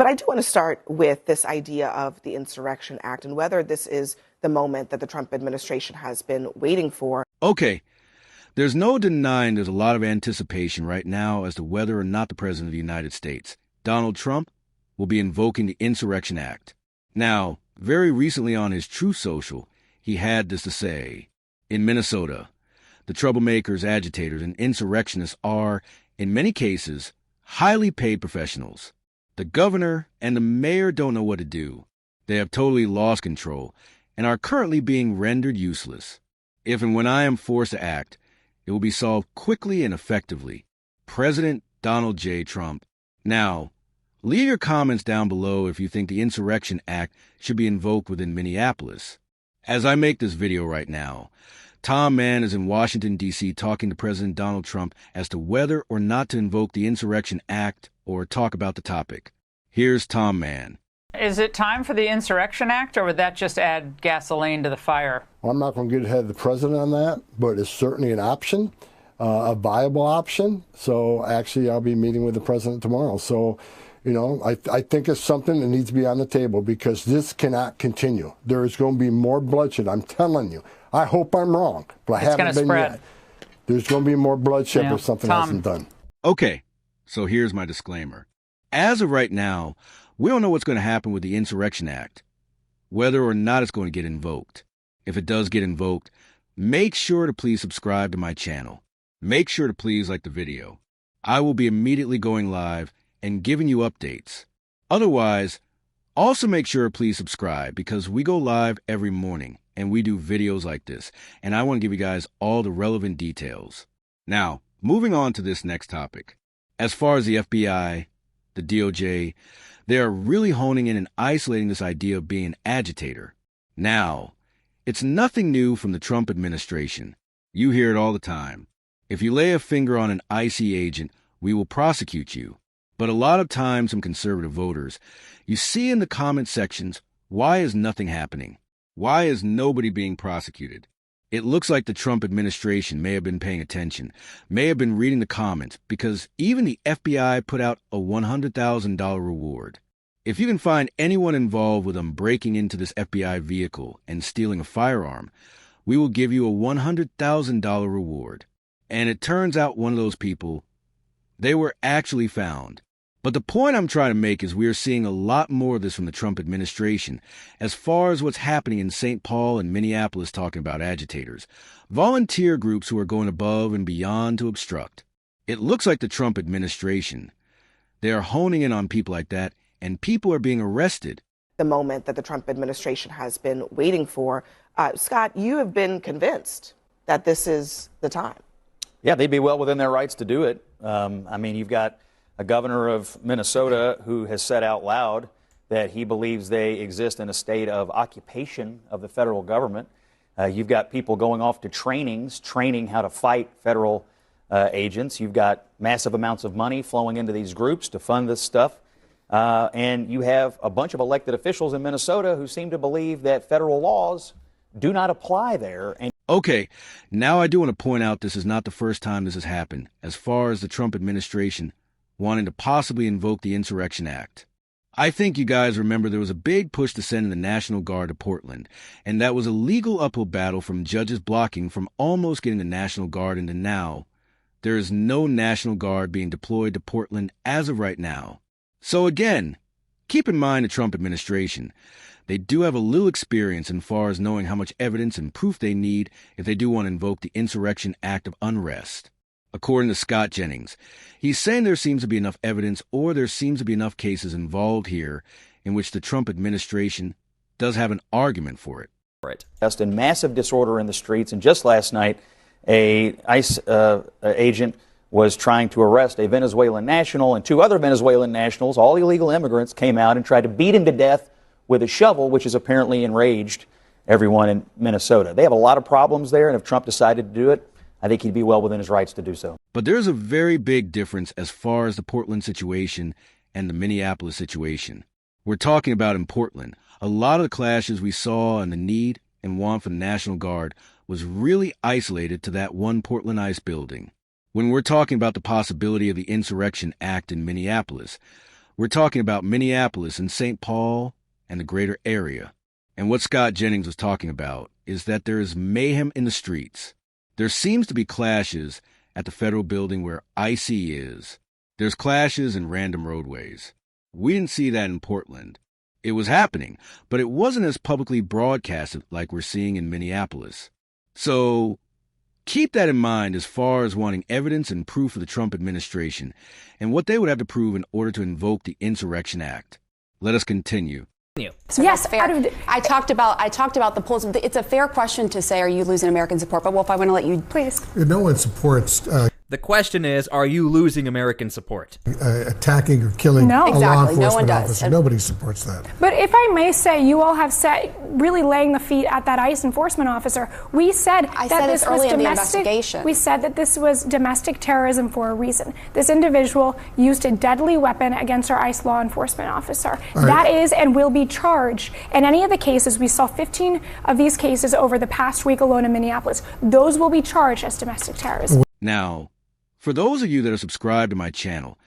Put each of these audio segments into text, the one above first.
But I do want to start with this idea of the Insurrection Act and whether this is the moment that the Trump administration has been waiting for. Okay, there's no denying there's a lot of anticipation right now as to whether or not the President of the United States, Donald Trump, will be invoking the Insurrection Act. Now, very recently on his Truth Social, he had this to say. In Minnesota, the troublemakers, agitators, and insurrectionists are, in many cases, highly paid professionals. The governor and the mayor don't know what to do. They have totally lost control and are currently being rendered useless. If and when I am forced to act, it will be solved quickly and effectively. President Donald J. Trump. Now, leave your comments down below if you think the Insurrection Act should be invoked within Minneapolis. As I make this video right now, Tom Mann is in Washington, D.C. talking to President Donald Trump as to whether or not to invoke the Insurrection Act or talk about the topic. Here's Tom Mann. Is it time for the Insurrection Act, or would that just add gasoline to the fire? Well, I'm not going to get ahead of the president on that, but it's certainly an option, a viable option. So actually, I'll be meeting with the president tomorrow. So, you know, I think it's something that needs to be on the table because this cannot continue. There is going to be more bloodshed. I'm telling you. I hope I'm wrong, but I haven't been yet. There's going to be more bloodshed if something hasn't done. Okay, so here's my disclaimer. As of right now, we don't know what's going to happen with the Insurrection Act, whether or not it's going to get invoked. If it does get invoked, make sure to please subscribe to my channel. Make sure to please like the video. I will be immediately going live and giving you updates. Otherwise, also make sure to please subscribe because we go live every morning and we do videos like this, and I want to give you guys all the relevant details. Now, moving on to this next topic. As far as the FBI, the DOJ, they are really honing in and isolating this idea of being an agitator. Now, it's nothing new from the Trump administration. You hear it all the time. If you lay a finger on an IC agent, we will prosecute you. But a lot of times from conservative voters, you see in the comment sections, why is nothing happening? Why is nobody being prosecuted? It looks like the Trump administration may have been paying attention, may have been reading the comments, because even the FBI put out a $100,000 reward. If you can find anyone involved with them breaking into this FBI vehicle and stealing a firearm, we will give you a $100,000 reward. And it turns out one of those people, they were actually found. But the point I'm trying to make is we are seeing a lot more of this from the Trump administration as far as what's happening in St. Paul and Minneapolis talking about agitators, volunteer groups who are going above and beyond to obstruct. It looks like the Trump administration, they are honing in on people like that, and people are being arrested. The moment that the Trump administration has been waiting for. Scott, you have been convinced that this is the time. Yeah, they'd be well within their rights to do it. I mean, you've got a governor of Minnesota who has said out loud that he believes they exist in a state of occupation of the federal government. You've got people going off to trainings, training how to fight federal agents. You've got massive amounts of money flowing into these groups to fund this stuff. And you have a bunch of elected officials in Minnesota who seem to believe that federal laws do not apply there. Okay, now I do want to point out this is not the first time this has happened, as far as the Trump administration wanting to possibly invoke the Insurrection Act. I think you guys remember there was a big push to send in the National Guard to Portland, and that was a legal uphill battle from judges blocking from almost getting the National Guard into now. There is no National Guard being deployed to Portland as of right now. So again, keep in mind the Trump administration. They do have a little experience in far as knowing how much evidence and proof they need if they do want to invoke the Insurrection Act of Unrest. According to Scott Jennings, he's saying there seems to be enough evidence or there seems to be enough cases involved here in which the Trump administration does have an argument for it. Right. Just in massive disorder in the streets, and just last night, a ICE agent was trying to arrest a Venezuelan national, and two other Venezuelan nationals, all illegal immigrants, came out and tried to beat him to death with a shovel, which has apparently enraged everyone in Minnesota. They have a lot of problems there, and if Trump decided to do it, I think he'd be well within his rights to do so. But there's a very big difference as far as the Portland situation and the Minneapolis situation. We're talking about in Portland, a lot of the clashes we saw and the need and want for the National Guard was really isolated to that one Portland ICE building. When we're talking about the possibility of the Insurrection Act in Minneapolis, We're talking about Minneapolis and St. Paul and the greater area. And what Scott Jennings was talking about is that there is mayhem in the streets. There seems to be clashes at the federal building where IC is. There's clashes in random roadways. We didn't see that in Portland. It was happening, but it wasn't as publicly broadcasted like we're seeing in Minneapolis. So keep that in mind as far as wanting evidence and proof of the Trump administration and what they would have to prove in order to invoke the Insurrection Act. Let us continue. So yes, I talked about the polls. It's a fair question to say, are you losing American support? But Wolf, I want to let you please. No one supports. The question is, are you losing American support? Attacking or killing a law enforcement officer. Nobody supports that. But if I may say, you all have said, really laying the feet at that ICE enforcement officer. We said that this was domestic. We said that this was domestic terrorism for a reason. This individual used a deadly weapon against our ICE law enforcement officer. That is and will be charged. In any of the cases, we saw 15 of these cases over the past week alone in Minneapolis. Those will be charged as domestic terrorism. Now, for those of you that are subscribed to my channel,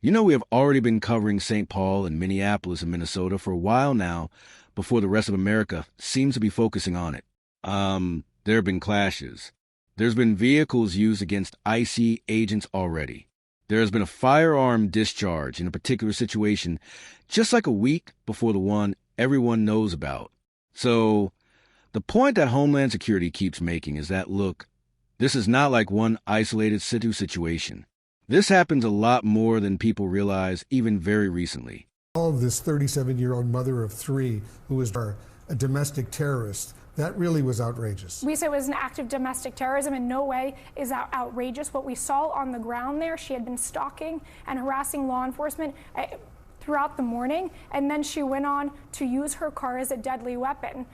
you know we have already been covering St. Paul and Minneapolis and Minnesota for a while now before the rest of America seems to be focusing on it. There have been clashes. There's been vehicles used against IC agents already. There has been a firearm discharge in a particular situation just like a week before the one everyone knows about. So the point that Homeland Security keeps making is that, look, this is not like one isolated situation. This happens a lot more than people realize, even very recently. This 37-year-old mother of three who was a domestic terrorist, that really was outrageous. We say it was an act of domestic terrorism. In no way is that outrageous. What we saw on the ground there, she had been stalking and harassing law enforcement throughout the morning, and then she went on to use her car as a deadly weapon.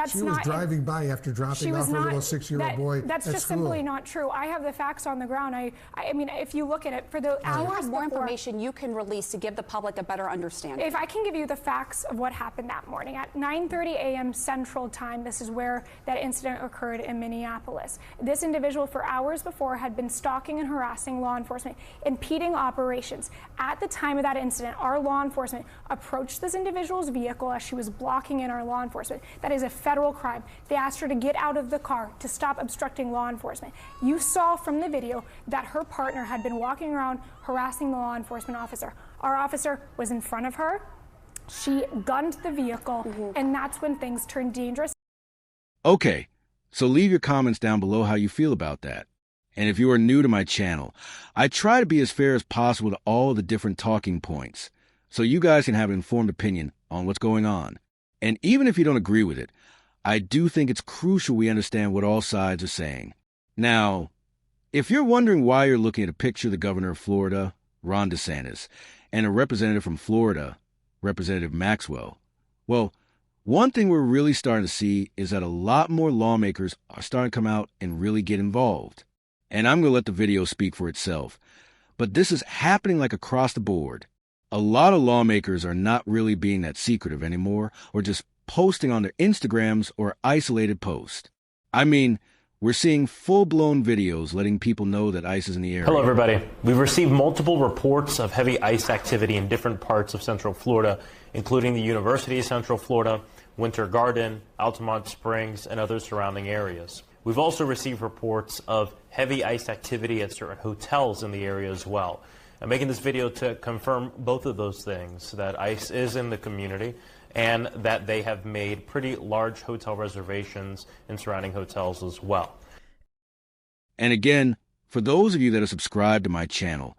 She was driving by after dropping off her little 6-year-old boy. That's just simply not true. I have the facts on the ground. I mean, if you look at it, for the hours more information you can release to give the public a better understanding. If I can give you the facts of what happened that morning at 9:30 a.m. Central Time, this is where that incident occurred in Minneapolis. This individual, for hours before, had been stalking and harassing law enforcement, impeding operations. At the time of that incident, our law enforcement approached this individual's vehicle as she was blocking in our law enforcement. That is a federal crime. They asked her to get out of the car, to stop obstructing law enforcement. You saw from the video that her partner had been walking around harassing the law enforcement officer. Our officer was in front of her. She gunned the vehicle, and that's when things turned dangerous. Okay, so leave your comments down below how you feel about that. And if you are new to my channel, I try to be as fair as possible to all of the different talking points, so you guys can have an informed opinion on what's going on. And even if you don't agree with it, I do think it's crucial we understand what all sides are saying. Now, if you're wondering why you're looking at a picture of the governor of Florida, Ron DeSantis, and a representative from Florida, Representative Maxwell, well, one thing we're really starting to see is that a lot more lawmakers are starting to come out and really get involved. And I'm going to let the video speak for itself. But this is happening like across the board. A lot of lawmakers are not really being that secretive anymore, or just posting on their Instagrams or isolated posts. I mean, we're seeing full-blown videos letting people know that ICE is in the area. Hello, everybody. We've received multiple reports of heavy ICE activity in different parts of Central Florida, including the University of Central Florida, Winter Garden, Altamont Springs, and other surrounding areas. We've also received reports of heavy ICE activity at certain hotels in the area as well. I'm making this video to confirm both of those things, that ICE is in the community and that they have made pretty large hotel reservations in surrounding hotels as well. And again, for those of you that are subscribed to my channel,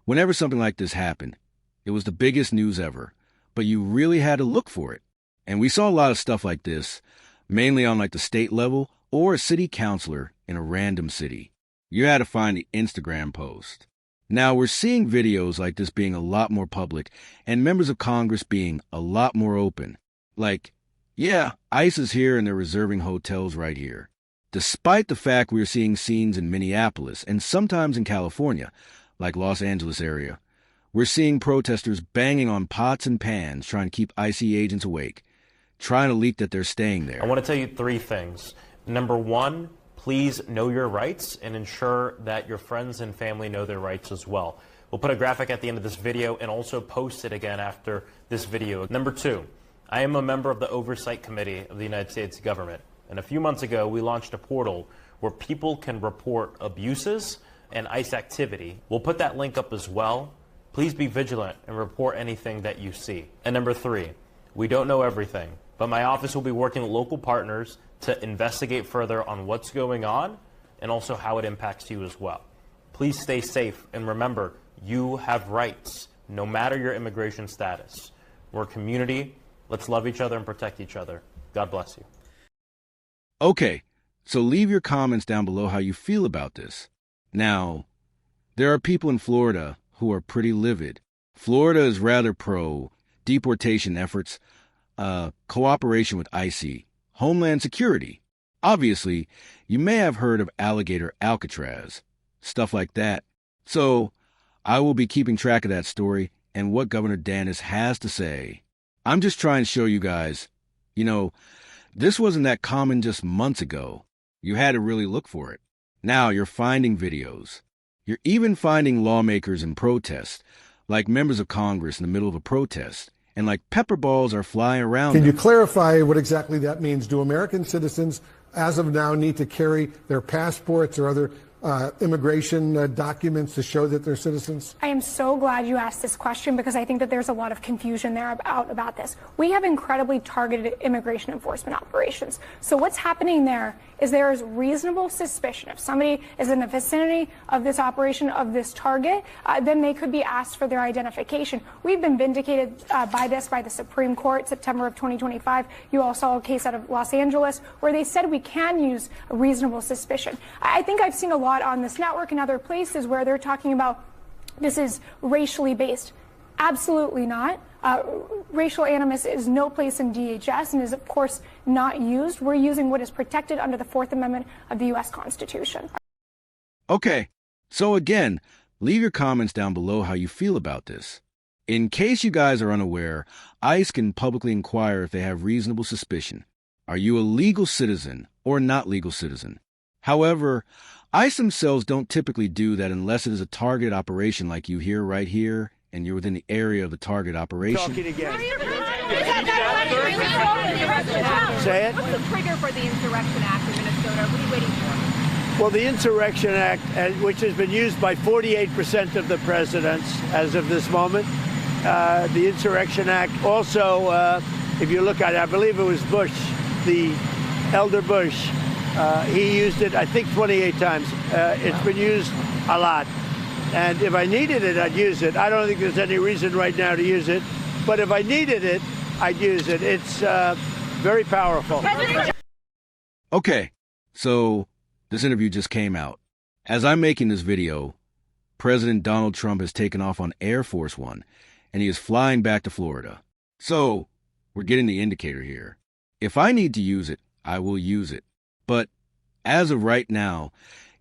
whenever something like this happened, it was the biggest news ever, but you really had to look for it. And we saw a lot of stuff like this, mainly on like the state level or a city councilor in a random city. You had to find the Instagram post. Now, we're seeing videos like this being a lot more public and members of Congress being a lot more open. Like, yeah, ICE is here and they're reserving hotels right here. Despite the fact we're seeing scenes in Minneapolis and sometimes in California, like Los Angeles area, we're seeing protesters banging on pots and pans trying to keep ICE agents awake, trying to leak that they're staying there. I want to tell you three things. Number one, please know your rights and ensure that your friends and family know their rights as well. We'll put a graphic at the end of this video and also post it again after this video. Number 2, I am a member of the Oversight Committee of the United States government. And a few months ago, we launched a portal where people can report abuses and ICE activity. We'll put that link up as well. Please be vigilant and report anything that you see. And number 3, we don't know everything, but my office will be working with local partners to investigate further on what's going on and also how it impacts you as well. Please stay safe, and remember, you have rights, no matter your immigration status. We're a community. Let's love each other and protect each other. God bless you. Okay, so leave your comments down below how you feel about this. Now, there are people in Florida who are pretty livid. Florida is rather pro deportation efforts, cooperation with ICE, Homeland Security. Obviously, you may have heard of alligator Alcatraz, stuff like that. So, I will be keeping track of that story and what Governor Danis has to say. I'm just trying to show you guys, this wasn't that common just months ago. You had to really look for it. Now you're finding videos. You're even finding lawmakers in protest, like members of Congress in the middle of a protest, and like pepper balls are flying around. Can you clarify what exactly that means? Do American citizens, as of now, need to carry their passports or other immigration documents to show that they're citizens? I am so glad you asked this question because I think that there's a lot of confusion there about this. We have incredibly targeted immigration enforcement operations. So what's happening there is there is reasonable suspicion. If somebody is in the vicinity of this operation, of this target, then they could be asked for their identification. We've been vindicated by the Supreme Court, September of 2025. You all saw a case out of Los Angeles where they said we can use a reasonable suspicion. I think I've seen a lot on this network and other places where they're talking about this is racially based. Absolutely not. Racial animus is no place in DHS and is, of course, not used. We're using what is protected under the Fourth Amendment of the U.S. Constitution. Okay, so again, leave your comments down below how you feel about this. In case you guys are unaware, ICE can publicly inquire if they have reasonable suspicion. Are you a legal citizen or not legal citizen? However, ICE themselves don't typically do that unless it is a targeted operation like you hear right here, and you're within the area of the target operation. Talking again. Say it. What's the trigger for the Insurrection Act in Minnesota? What are you waiting for? Well, the Insurrection Act, which has been used by 48% of the presidents as of this moment, the Insurrection Act also, if you look at it, I believe it was Bush, the elder Bush, he used it, I think, 28 times. It's been used a lot. And if I needed it, I'd use it. I don't think there's any reason right now to use it. But if I needed it, I'd use it. It's very powerful. Okay, so this interview just came out. As I'm making this video, President Donald Trump has taken off on Air Force One, and he is flying back to Florida. So we're getting the indicator here. If I need to use it, I will use it. But as of right now,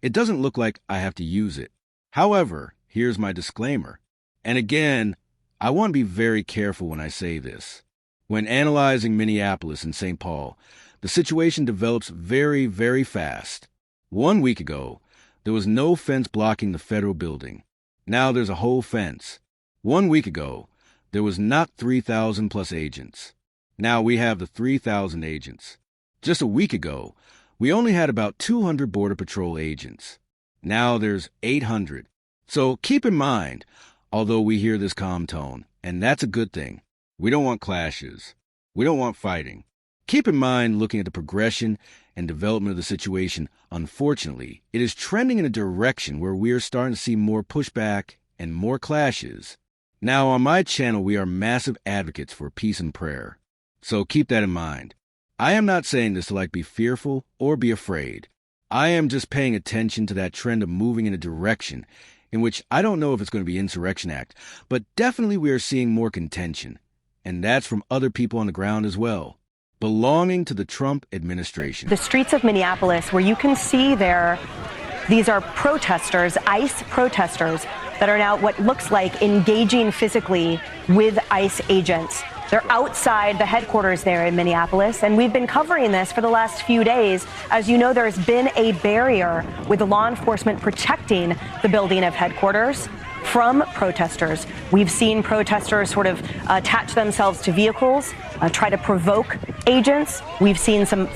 it doesn't look like I have to use it. However, here's my disclaimer. And again, I want to be very careful when I say this. When analyzing Minneapolis and St. Paul, the situation develops very, very fast. 1 week ago, there was no fence blocking the federal building. Now there's a whole fence. 1 week ago, there was not 3,000 plus agents. Now we have the 3,000 agents. Just a week ago, we only had about 200 Border Patrol agents. Now there's 800. So keep in mind, although we hear this calm tone, and that's a good thing, we don't want clashes. We don't want fighting. Keep in mind, looking at the progression and development of the situation, unfortunately, it is trending in a direction where we are starting to see more pushback and more clashes. Now, on my channel, we are massive advocates for peace and prayer. So keep that in mind. I am not saying this to be fearful or be afraid. I am just paying attention to that trend of moving in a direction in which I don't know if it's going to be Insurrection Act, but definitely we are seeing more contention. And that's from other people on the ground as well, belonging to the Trump administration. The streets of Minneapolis, where you can see these are protesters, ICE protesters, that are now what looks like engaging physically with ICE agents. They're outside the headquarters there in Minneapolis, and we've been covering this for the last few days. As you know, there's been a barrier with law enforcement protecting the building of headquarters. from protesters. We've seen protesters sort of attach themselves to vehicles, try to provoke agents. We've seen some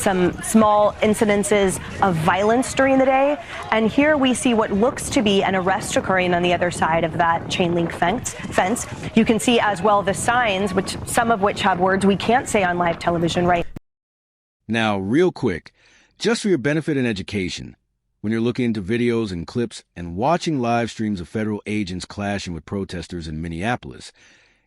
small incidences of violence during the day. And here we see what looks to be an arrest occurring on the other side of that chain link fence. You can see as well the signs, which some of which have words we can't say on live television right now. Real quick, just for your benefit and education, when you're looking into videos and clips and watching live streams of federal agents clashing with protesters in Minneapolis,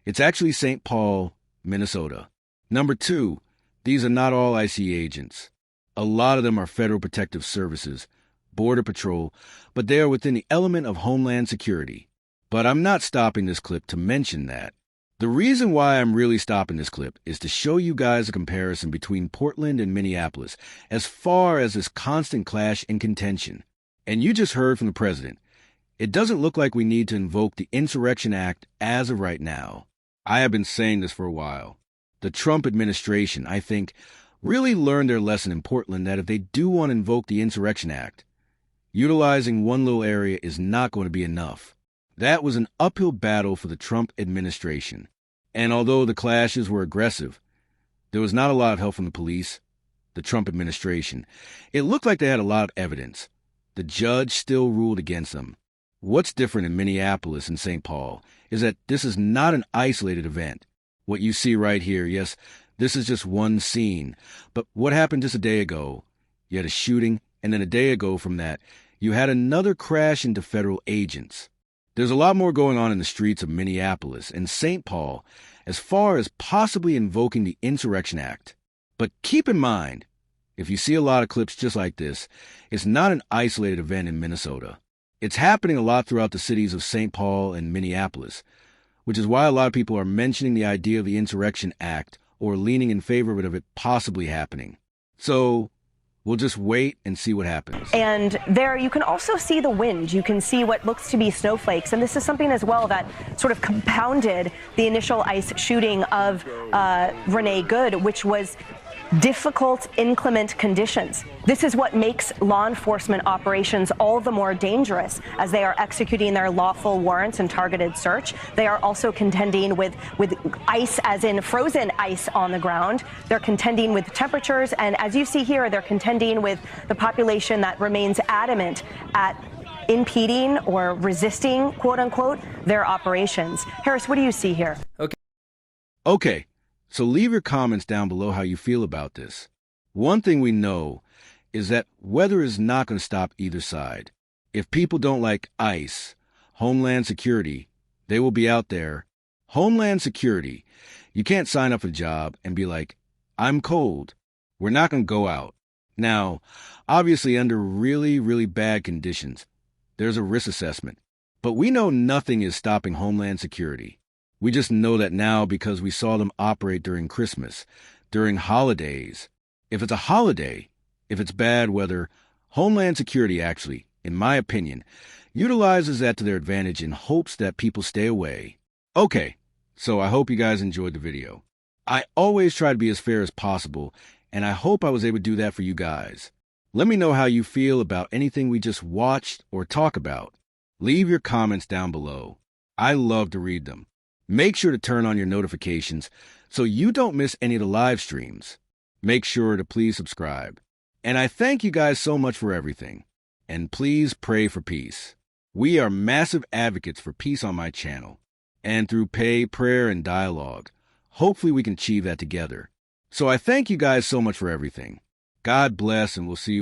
it's actually St. Paul, Minnesota. Number 2, these are not all ICE agents. A lot of them are Federal Protective Services, Border Patrol, but they are within the element of Homeland Security. But I'm not stopping this clip to mention that. The reason why I'm really stopping this clip is to show you guys a comparison between Portland and Minneapolis as far as this constant clash and contention. And you just heard from the president. It doesn't look like we need to invoke the Insurrection Act as of right now. I have been saying this for a while. The Trump administration, I think, really learned their lesson in Portland that if they do want to invoke the Insurrection Act, utilizing one little area is not going to be enough. That was an uphill battle for the Trump administration. And although the clashes were aggressive, there was not a lot of help from the police, the Trump administration. It looked like they had a lot of evidence. The judge still ruled against them. What's different in Minneapolis and St. Paul is that this is not an isolated event. What you see right here, yes, this is just one scene. But what happened just a day ago? You had a shooting, and then a day ago from that, you had another crash into federal agents. There's a lot more going on in the streets of Minneapolis and St. Paul as far as possibly invoking the Insurrection Act. But keep in mind, if you see a lot of clips just like this, it's not an isolated event in Minnesota. It's happening a lot throughout the cities of St. Paul and Minneapolis, which is why a lot of people are mentioning the idea of the Insurrection Act or leaning in favor of it possibly happening. So we'll just wait and see what happens. And there you can also see the wind. You can see what looks to be snowflakes. And this is something as well that sort of compounded the initial ICE shooting of Renee Good, which was difficult, inclement conditions. This is what makes law enforcement operations all the more dangerous as they are executing their lawful warrants and targeted search. They are also contending with ice, as in frozen ice on the ground. They're contending with temperatures, and as you see here, they're contending with the population that remains adamant at impeding or resisting, quote unquote, their operations. Harris, what do you see here? Okay. So leave your comments down below how you feel about this. One thing we know is that weather is not going to stop either side. If people don't like ICE, Homeland Security, they will be out there. Homeland Security, you can't sign up for a job and be like, I'm cold. We're not going to go out. Now, obviously under really, really bad conditions, there's a risk assessment. But we know nothing is stopping Homeland Security. We just know that now because we saw them operate during Christmas, during holidays. If it's a holiday, if it's bad weather, Homeland Security actually, in my opinion, utilizes that to their advantage in hopes that people stay away. Okay, so I hope you guys enjoyed the video. I always try to be as fair as possible, and I hope I was able to do that for you guys. Let me know how you feel about anything we just watched or talk about. Leave your comments down below. I love to read them. Make sure to turn on your notifications so you don't miss any of the live streams. Make sure to please subscribe. And I thank you guys so much for everything. And please pray for peace. We are massive advocates for peace on my channel. And through prayer, and dialogue, hopefully we can achieve that together. So I thank you guys so much for everything. God bless, and we'll see you.